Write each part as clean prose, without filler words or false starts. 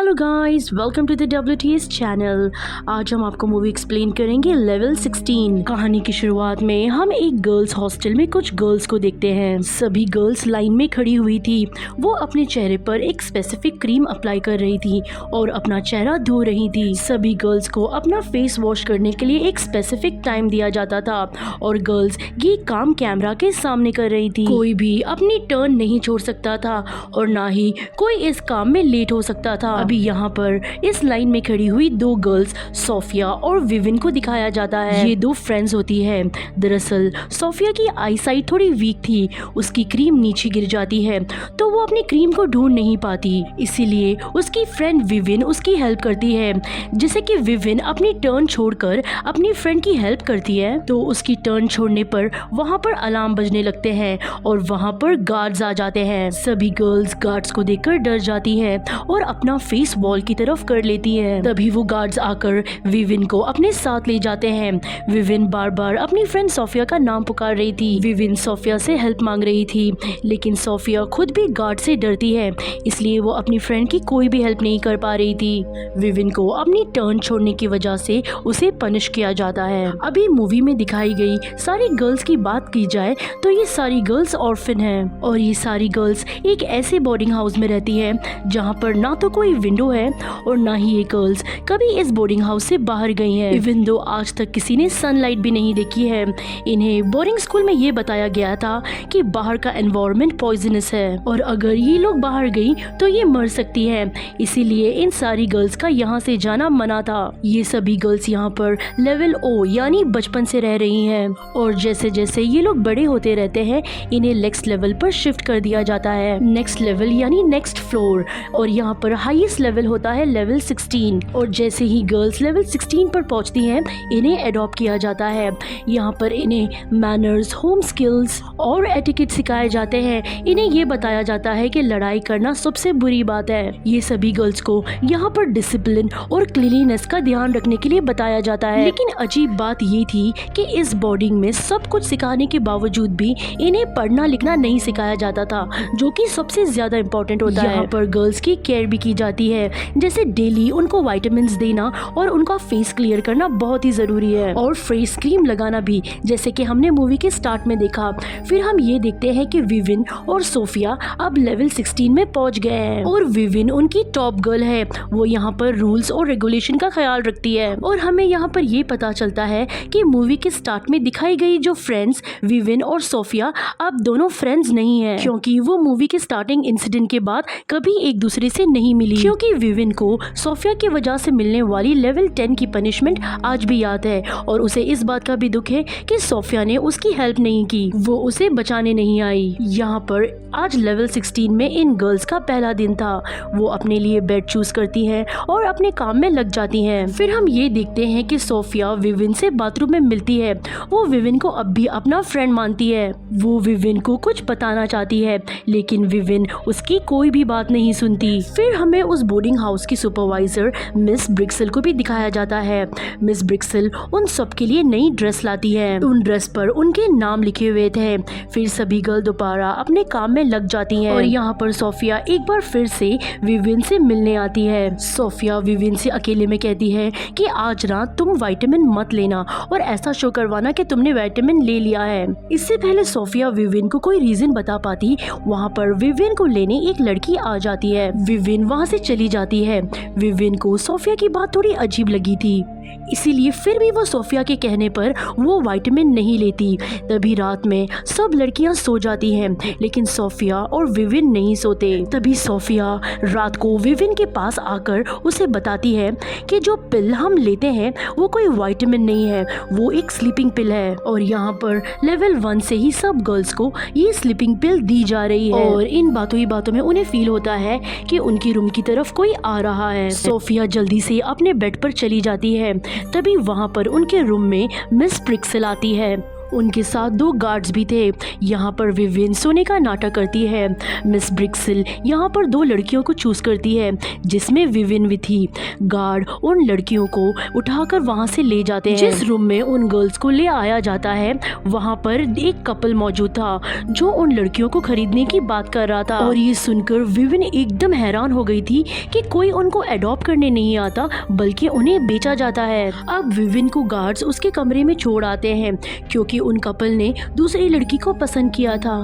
Hello guys, welcome to the WTS channel. आज हम आपको मूवी एक्सप्लेन करेंगे लेवल 16। कहानी की शुरुआत में हम एक गर्ल्स हॉस्टल में कुछ गर्ल्स को देखते हैं। सभी गर्ल्स लाइन में खड़ी हुई थी। वो अपने चेहरे पर एक स्पेसिफिक क्रीम अप्लाई कर रही थी और अपना चेहरा धो रही थी। सभी गर्ल्स को अपना फेस वॉश करने के लिए एक स्पेसिफिक टाइम दिया जाता था और गर्ल्स ये काम कैमरा के सामने कर रही थी। कोई भी अपनी टर्न नहीं छोड़ सकता था और ना ही कोई इस काम में लेट हो सकता था। अभी यहाँ पर इस लाइन में खड़ी हुई दो गर्ल्स सोफिया और विविन को दिखाया जाता है। ये दो फ्रेंड्स होती है। दरअसल सोफिया की आई साइट थोड़ी वीक थी, उसकी क्रीम नीचे गिर जाती है तो वो अपनी क्रीम को ढूंढ नहीं पाती, इसीलिए उसकी फ्रेंड विविन उसकी हेल्प करती है। जैसे कि विविन अपनी टर्न छोड़कर अपनी फ्रेंड की हेल्प करती है तो उसकी टर्न छोड़ने पर वहाँ पर अलार्म बजने लगते हैं और वहाँ पर गार्ड्स आ जाते हैं। सभी गर्ल्स गार्ड्स को देखकर डर जाती है और अपना फेस वॉल की तरफ कर लेती है। तभी वो गार्ड्स आकर विविन को अपने साथ ले जाते हैं। विविन बार बार अपनी फ्रेंड सोफिया का नाम पुकार रही थी। विविन सोफिया से हेल्प मांग रही थी, लेकिन सोफिया खुद भी गार्ड से डरती है, इसलिए वो अपनी फ्रेंड की कोई भी हेल्प नहीं कर पा रही थी। विविन को अपनी टर्न छोड़ने की वजह से उसे पनिश किया जाता है। अभी मूवी में दिखाई गई सारी गर्ल्स की बात की जाए तो ये सारी गर्ल्स ऑर्फन है और ये सारी गर्ल्स एक ऐसे बोर्डिंग हाउस में रहती है जहाँ पर ना तो कोई विंडो है और ना ही ये गर्ल्स कभी इस बोर्डिंग हाउस से बाहर गई हैं। इवन दो आज तक किसी ने सनलाइट भी नहीं देखी है। इन्हें बोर्डिंग स्कूल में ये बताया गया था कि बाहर का एनवायरनमेंट पॉइजनस है और अगर ये लोग बाहर गई तो ये मर सकती है, इसीलिए इन सारी गर्ल्स का यहाँ से जाना मना था। ये सभी गर्ल्स यहाँ पर लेवल ओ यानी बचपन से रह रही हैं और जैसे जैसे ये लोग बड़े होते रहते हैं इन्हें नेक्स्ट लेवल पर शिफ्ट कर दिया जाता है। नेक्स्ट लेवल यानी नेक्स्ट फ्लोर और यहाँ पर हाईएस्ट लेवल होता है लेवल 16 और जैसे ही गर्ल्स लेवल 16 पर पहुँचती हैं इन्हें एडॉप्ट किया जाता है। यहाँ पर इन्हें मैनर्स, होम स्किल्स और एटिकेट सिखाए जाते हैं। इन्हें ये बताया जाता है कि लड़ाई करना सबसे बुरी बात है। ये सभी गर्ल्स को यहाँ पर डिसिप्लिन और क्लीनलीनेस का ध्यान रखने के लिए बताया जाता है। लेकिन अजीब बात ये थी कि इस बोर्डिंग में सब कुछ सिखाने के बावजूद भी इन्हें पढ़ना लिखना नहीं सिखाया जाता था, जो कि सबसे ज्यादा इम्पोर्टेंट होता है। यहाँ पर गर्ल्स की केयर भी की जाती है, जैसे डेली उनको विटामिन्स देना और उनका फेस क्लियर करना बहुत ही जरूरी है और फेस क्रीम लगाना भी, जैसे कि हमने मूवी के स्टार्ट में देखा। फिर हम ये देखते हैं कि विविन और सोफिया अब लेवल 16 में पहुंच गए हैं और विविन उनकी टॉप गर्ल है। वो यहाँ पर रूल्स और रेगुलेशन का ख्याल रखती है और हमें यहाँ पर ये पता चलता है कि मूवी के स्टार्ट में दिखाई गई जो फ्रेंड्स विविन और सोफिया अब दोनों फ्रेंड्स नहीं है, क्योंकि वो मूवी के स्टार्टिंग इंसिडेंट के बाद कभी एक दूसरे से नहीं मिली। क्योंकि विविन को सोफिया की वजह से मिलने वाली लेवल 10 की पनिशमेंट आज भी याद है और उसे इस बात का भी दुख है कि सोफिया ने उसकी हेल्प नहीं की, वो उसे बचाने नहीं आई। यहाँ पर आज लेवल 16 में इन गर्ल्स का पहला दिन था। वो अपने लिए बेड चूज करती हैं और अपने काम में लग जाती हैं। फिर हम ये देखते हैं कि सोफिया विविन से बाथरूम में मिलती है। वो विविन को अब भी अपना फ्रेंड मानती है। वो विविन को कुछ बताना चाहती है, लेकिन विविन उसकी कोई भी बात नहीं सुनती। फिर हमें उस बोर्डिंग हाउस की सुपरवाइजर मिस ब्रिक्सल को भी दिखाया जाता है। मिस ब्रिक्सल उन सब के लिए नई ड्रेस लाती है। उन ड्रेस पर उनके नाम लिखे हुए थे। फिर सभी गर्ल दोबारा अपने काम में लग जाती हैं और यहाँ पर सोफिया एक बार फिर से विविन से मिलने आती है। सोफिया विविन से अकेले में कहती है कि आज रात तुम विटामिन मत लेना और ऐसा शो करवाना कि तुमने विटामिन ले लिया है। इससे पहले सोफिया विविन को कोई रीजन बता पाती, वहाँ पर विविन को लेने एक लड़की आ जाती है। विविन वहाँ से चली जाती है। विविन को सोफिया की बात थोड़ी अजीब लगी थी, इसीलिए फिर भी वो सोफिया के कहने पर वो विटामिन नहीं लेती। तभी रात में सब लड़कियां सो जाती हैं, लेकिन सोफिया और विविन नहीं सोते। तभी सोफिया रात को विविन के पास आकर उसे बताती है कि जो पिल हम लेते हैं वो कोई विटामिन नहीं है, वो एक स्लीपिंग पिल है और यहाँ पर लेवल 1 से ही सब गर्ल्स को ये स्लीपिंग पिल दी जा रही है और इन बातों ही बातों में उन्हें फील होता है कि उनकी रूम की तरफ कोई आ रहा है। सोफिया जल्दी से अपने बेड पर चली जाती है। तभी वहाँ पर उनके रूम में मिस ब्रिक्सल आती है उनके साथ 2 गार्ड्स भी थे। यहाँ पर विवियन सोने का नाटक करती है। मिस ब्रिक्सिल यहाँ पर 2 लड़कियों को चूज करती है, जिसमें विवियन भी थी। गार्ड उन लड़कियों को उठाकर वहाँ से ले जाते हैं। जिस रूम में उन गर्ल्स को ले आया जाता है, वहाँ पर एक कपल मौजूद था जो उन लड़कियों को खरीदने की बात कर रहा था। और ये सुनकर विवियन एकदम हैरान हो गई थी कि कोई उनको अडॉप्ट करने नहीं आता, बल्कि उन्हें बेचा जाता है। अब विवियन को गार्ड्स उसके कमरे में छोड़ आते हैं, क्योंकि उन कपल ने दूसरी लड़की को पसंद किया था।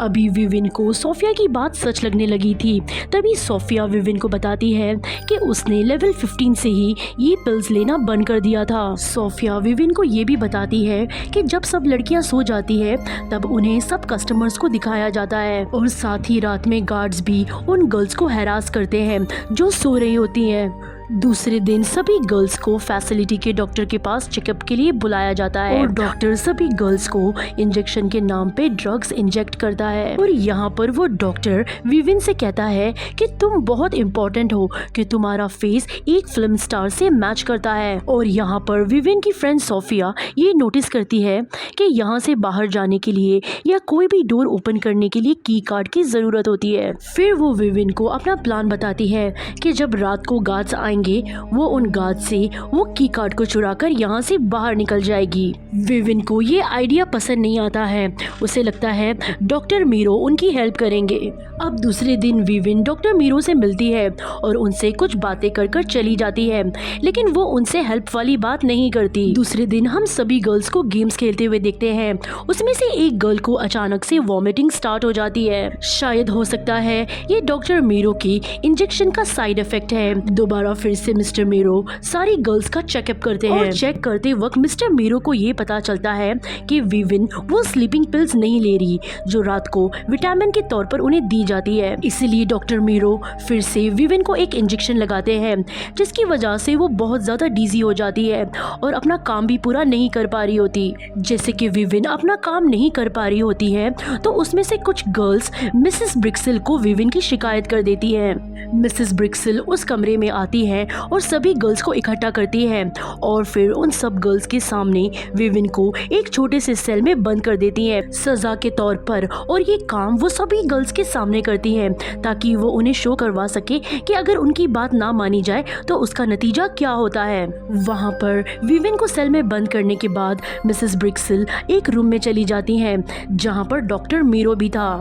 अभी विवियन को सोफिया की बात सच लगने लगी थी। तभी सोफिया विवियन को बताती है कि उसने लेवल 15 से ही ये पिल्स लेना बंद कर दिया था। सोफिया विवियन को ये भी बताती है कि जब सब लड़कियां सो जाती है, तब उन्हें सब कस्टमर्स को दिखाया जाता है, और साथ ही रात में गार्ड्स भी उन गर्ल्स को हैरास करते हैं जो सो रही होती हैं। दूसरे दिन सभी गर्ल्स को फैसिलिटी के डॉक्टर के पास चेकअप के लिए बुलाया जाता है, और डॉक्टर सभी गर्ल्स को इंजेक्शन के नाम पे ड्रग्स इंजेक्ट करता है। और यहाँ पर वो डॉक्टर विवियन से कहता है कि तुम बहुत इम्पोर्टेंट हो, कि तुम्हारा फेस एक फिल्म स्टार से मैच करता है। और यहाँ पर विवियन की फ्रेंड सोफिया ये नोटिस करती है कि यहाँ से बाहर जाने के लिए या कोई भी डोर ओपन करने के लिए की कार्ड की जरूरत होती है। फिर वो विवियन को अपना प्लान बताती है कि जब रात को गार्ड्स वो उन गार्ड से वो की कार्ड को चुराकर यहाँ से बाहर निकल जाएगी। विवियन को ये आइडिया पसंद नहीं आता है। उसे लगता है डॉक्टर मीरो उनकी हेल्प करेंगे। अब दूसरे दिन विवियन डॉक्टर मीरो से मिलती है और उनसे कुछ बातें कर चली जाती है, लेकिन वो उनसे हेल्प वाली बात नहीं करती। दूसरे दिन हम सभी गर्ल्स को गेम्स खेलते हुए देखते हैं। उसमें से एक गर्ल को अचानक से वॉमिटिंग स्टार्ट हो जाती है। शायद हो सकता है ये डॉक्टर मीरो की इंजेक्शन का साइड इफेक्ट है। दोबारा फिर से मिस्टर मीरो सारी गर्ल्स का चेकअप करते हैं, और चेक करते वक्त मिस्टर मीरो को ये पता चलता है कि विवियन वो स्लीपिंग पिल्स नहीं ले रही जो रात को विटामिन के तौर पर उन्हें दी जाती है। इसलिए डॉक्टर मीरो फिर से विवियन को एक इंजेक्शन लगाते हैं, जिसकी वजह से वो बहुत ज्यादा डीजी हो जाती है और अपना काम भी पूरा नहीं कर पा रही होती। जैसे कि विवियन अपना काम नहीं कर पा रही होती है, तो उसमें से कुछ गर्ल्स मिसेस ब्रिक्सिल को विवियन की शिकायत कर देती है। मिसेस ब्रिक्सिल उस कमरे में आती है और सभी गर्ल्स को इकट्ठा करती है, और फिर उन सब गर्ल्स के सामने विवियन को एक छोटे से सेल में बंद कर देती है सजा के तौर पर। और ये काम वो सभी गर्ल्स के सामने करती है, ताकि वो उन्हें शो करवा सके कि अगर उनकी बात ना मानी जाए तो उसका नतीजा क्या होता है। वहाँ पर विवियन को सेल में बंद करने के बाद मिसेस ब्रिक्सिल एक रूम में चली जाती हैं, जहाँ पर डॉक्टर मीरो भी था।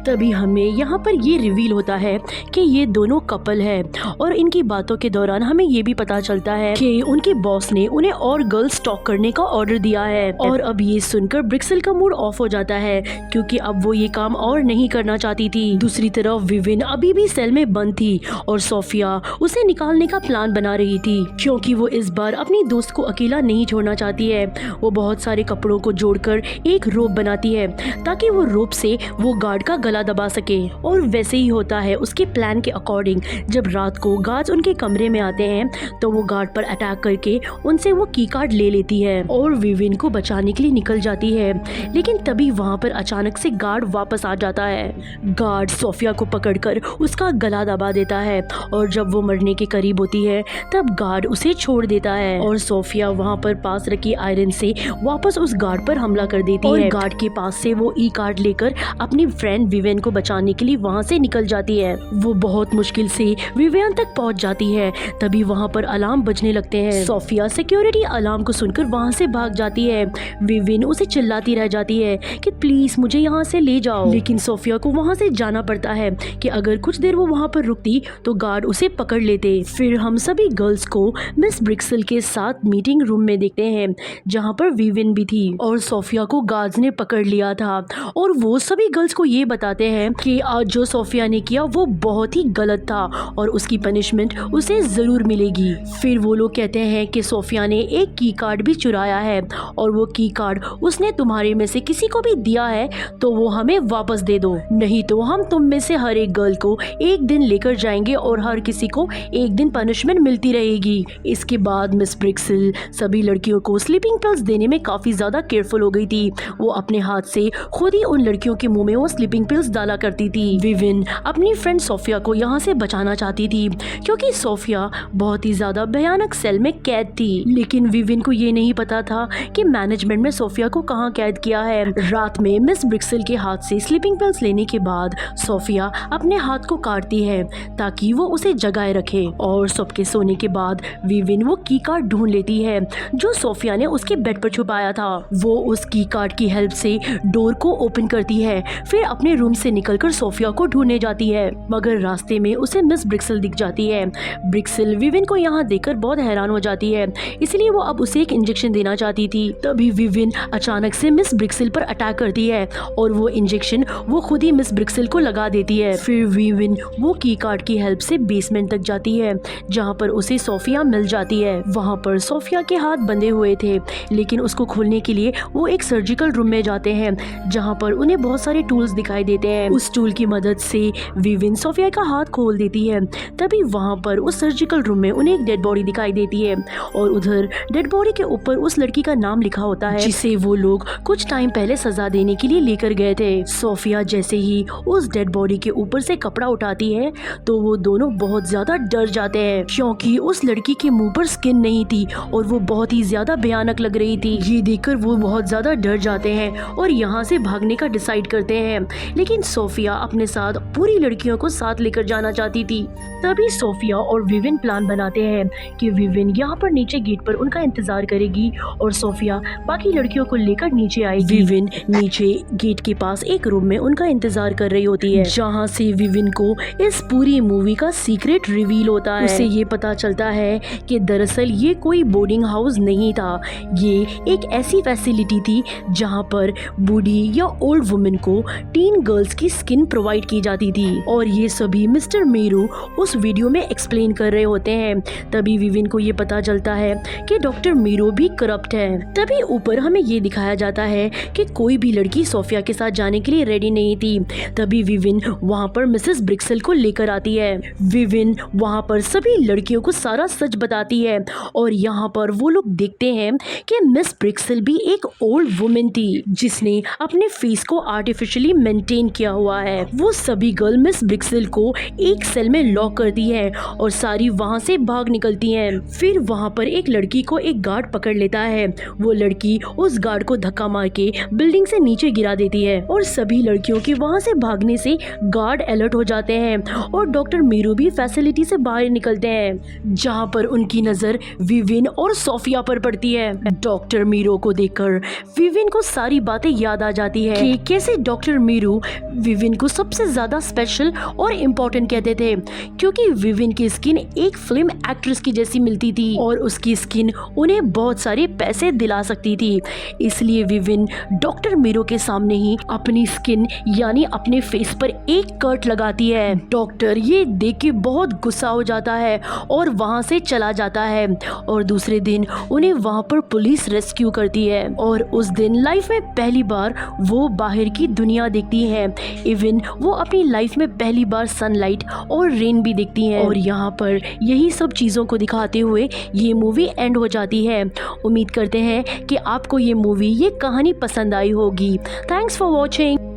तभी हमें यहाँ पर ये रिवील होता है कि ये दोनों कपल है, और इनकी बातों के दौरान हमें ये भी पता चलता है कि उनके बॉस ने उन्हें और गर्ल्स स्टॉक करने का ऑर्डर दिया है। और अब ये सुनकर ब्रिक्सिल का मूड ऑफ हो जाता है, क्योंकि अब वो ये काम और नहीं करना चाहती थी। दूसरी तरफ विवियन अभी भी सेल में बंद थी, और सोफिया उसे निकालने का प्लान बना रही थी, क्योंकि वो इस बार अपनी दोस्त को अकेला नहीं छोड़ना चाहती है। वो बहुत सारे कपड़ों को जोड़कर एक रोप बनाती है, ताकि वो रोप से वो गार्ड का गला दबा सके। और वैसे ही होता है उसके प्लान के अकॉर्डिंग। जब रात को गार्ड्स उनके कमरे में आते हैं, तो वो गार्ड पर अटैक करके उनसे वो की कार्ड ले लेती है और विवियन को बचाने के लिए निकल जाती है। लेकिन तभी वहाँ पर अचानक से गार्ड वापस आ जाता है। गार्ड सोफिया को पकड़कर उसका गला दबा देता है, और जब वो मरने के करीब होती है, तब गार्ड उसे छोड़ देता है, और सोफिया वहाँ पर पास रखी आयरन से वापस उस गार्ड पर हमला कर देती है। और गार्ड के पास से वो ई कार्ड लेकर अपनी फ्रेंड विवियन को बचाने के लिए वहाँ से निकल जाती है। वो बहुत मुश्किल से विवियन तक पहुँच जाती है। तभी वहाँ पर अलार्म बजने लगते हैं। सोफिया सिक्योरिटी अलार्म को सुनकर वहाँ से भाग जाती है। विवियन उसे चिल्लाती रह जाती है कि प्लीज मुझे यहाँ से ले जाओ, लेकिन सोफिया को वहाँ से जाना पड़ता है कि अगर कुछ देर वो वहाँ पर रुकती तो गार्ड उसे पकड़ लेते। फिर हम सभी गर्ल्स को मिस ब्रिक्सिल के साथ मीटिंग रूम में देखते हैं, जहाँ पर विवियन भी थी, और सोफिया को गार्ड्स ने पकड़ लिया था। और वो सभी गर्ल्स को ये बताते हैं कि आज जो सोफिया ने किया वो बहुत ही गलत था, और उसकी पनिशमेंट उसे जरूर मिलेगी। फिर वो लोग कहते हैं कि सोफिया ने एक की कार्ड भी चुराया है, और वो की कार्ड उसने तुम्हारे में से किसी को भी दिया है, तो वो हमें वापस दे दो, नहीं तो हम तुम में से हर एक गर्ल को एक दिन लेकर जाएंगे और हर किसी को एक दिन पनिशमेंट मिलती रहेगी। इसके बाद मिस ब्रिक्सिल सभी लड़कियों को स्लीपिंग पिल्स देने में काफी ज्यादा केयरफुल हो गई थी। वो अपने हाथ से खुद ही उन लड़कियों के मुंह में वो स्लीपिंग पिल्स केमिकल्स डाला करती थी। विविन अपनी फ्रेंड सोफिया को यहाँ से बचाना चाहती थी क्योंकि सोफिया बहुत ही ज्यादा भयानक सेल में कैद थी, लेकिन विविन को ये नहीं पता था कि मैनेजमेंट में सोफिया को कहाँ कैद किया है। रात में मिस ब्रिक्सेल के हाथ से स्लीपिंग पिल्स लेने के बाद सोफिया अपने हाथ को काटती है ताकि वो उसे जगाए रखे, और सबके सोने के बाद विविन वो की कार्ड ढूंढ लेती है जो सोफिया ने उसके बेड पर छुपाया था। वो उस की कार्ड की हेल्प से डोर को ओपन करती है, फिर अपने रूम से निकलकर सोफिया को ढूंढने जाती है, मगर रास्ते में उसे मिस ब्रिक्सेल दिख जाती है। ब्रिक्सेल विविन को यहाँ देखकर बहुत हैरान हो जाती है, इसलिए वो अब उसे एक इंजेक्शन देना चाहती थी। तभी विविन अचानक से मिस ब्रिक्सेल पर अटैक करती है और वो इंजेक्शन वो खुद ही मिस ब्रिक्सेल को लगा देती है। फिर विविन वो की कार्ड की हेल्प से बेसमेंट तक जाती है जहाँ पर उसे सोफिया मिल जाती है। वहाँ पर सोफिया के हाथ बंधे हुए थे, लेकिन उसको खोलने के लिए वो एक सर्जिकल रूम में जाते हैं जहाँ पर उन्हें बहुत सारे टूल्स दिखाई देते हैं। उस टूल की मदद से विविन सोफिया का हाथ खोल देती है। तभी वहाँ पर उस सर्जिकल रूम में उन्हें एक डेड बॉडी दिखाई देती है और उधर डेड बॉडी के ऊपर उस लड़की का नाम लिखा होता है जिसे वो लोग कुछ टाइम पहले सजा देने के लिए लेकर गए थे। सोफिया जैसे ही उस डेड बॉडी के ऊपर से कपड़ा उठाती है तो वो दोनों बहुत ज्यादा डर जाते हैं क्योंकि उस लड़की के मुंह पर स्किन नहीं थी और वो बहुत ही ज्यादा भयानक लग रही थी। ये देखकर वो बहुत ज्यादा डर जाते हैं और यहाँ से भागने का डिसाइड करते हैं, लेकिन सोफिया अपने साथ पूरी लड़कियों को साथ लेकर जाना चाहती थी। तभी सोफिया और विविन प्लान बनाते हैं कि विविन यहाँ पर नीचे गेट पर उनका इंतजार करेगी और सोफिया बाकी लड़कियों को लेकर नीचे आएगी। विविन नीचे गेट के पास एक रूम में उनका इंतजार कर रही होती है जहाँ से विविन को इस पूरी मूवी का सीक्रेट रिवील होता है। उसे ये पता चलता है कि दरअसल ये कोई बोर्डिंग हाउस नहीं था, ये एक ऐसी फैसिलिटी थी जहाँ पर बूढ़ी या ओल्ड वुमेन को टीन गर्ल्स की स्किन प्रोवाइड की जाती थी, और ये सभी मिस्टर मीरू उस वीडियो में एक्सप्लेन कर रहे होते हैं। तभी विविन को ये पता चलता है कि डॉक्टर मीरू भी करप्ट है। तभी ऊपर हमें ये दिखाया जाता है कि कोई भी लड़की सोफिया के साथ जाने के लिए रेडी नहीं थी। तभी विविन वहाँ पर मिसेस ब्रिक्सेल को लेकर आती है। विविन वहाँ पर सभी लड़कियों को सारा सच बताती है और यहाँ पर वो लोग देखते हैं कि मिस ब्रिक्सेल भी एक ओल्ड वुमेन थी जिसने अपने फेस को आर्टिफिशियली मेंटेन किया हुआ है। वो सभी गर्ल मिस ब्रिक्सेल को एक सेल में लॉक करती है और सारी वहाँ से भाग निकलती हैं। फिर वहाँ पर एक लड़की को एक गार्ड पकड़ लेता है। वो लड़की उस गार्ड को धक्का मार के बिल्डिंग से नीचे गिरा देती है और सभी लड़कियों के वहाँ से भागने से गार्ड अलर्ट हो जाते हैं और डॉक्टर मीरू भी फैसिलिटी से बाहर निकलते हैं जहाँ पर उनकी नजर विविन और सोफिया पर पड़ती है। डॉक्टर मीरू को देखकर विविन को सारी बातें याद आ जाती है कि कैसे डॉक्टर मीरू विविन को सबसे ज्यादा स्पेशल और इम्पोर्टेंट कहते थे क्योंकि विविन की स्किन एक फिल्म एक्ट्रेस की जैसी मिलती थी और उसकी स्किन उन्हें बहुत सारे पैसे दिला सकती थी। इसलिए विविन डॉक्टर मीरू के सामने ही अपनी स्किन यानी अपने फेस पर एक कट लगाती है। डॉक्टर ये देख के बहुत गुस्सा हो जाता है और वहाँ से चला जाता है और दूसरे दिन उन्हें वहाँ पर पुलिस रेस्क्यू करती है और उस दिन लाइफ में पहली बार वो बाहर की दुनिया देखती है। इवन वो अपनी लाइफ में पहली बार सनलाइट और रेन भी देखती हैं और यहाँ पर यही सब चीज़ों को दिखाते हुए ये मूवी एंड हो जाती है। उम्मीद करते हैं कि आपको ये मूवी ये कहानी पसंद आई होगी। Thanks for watching.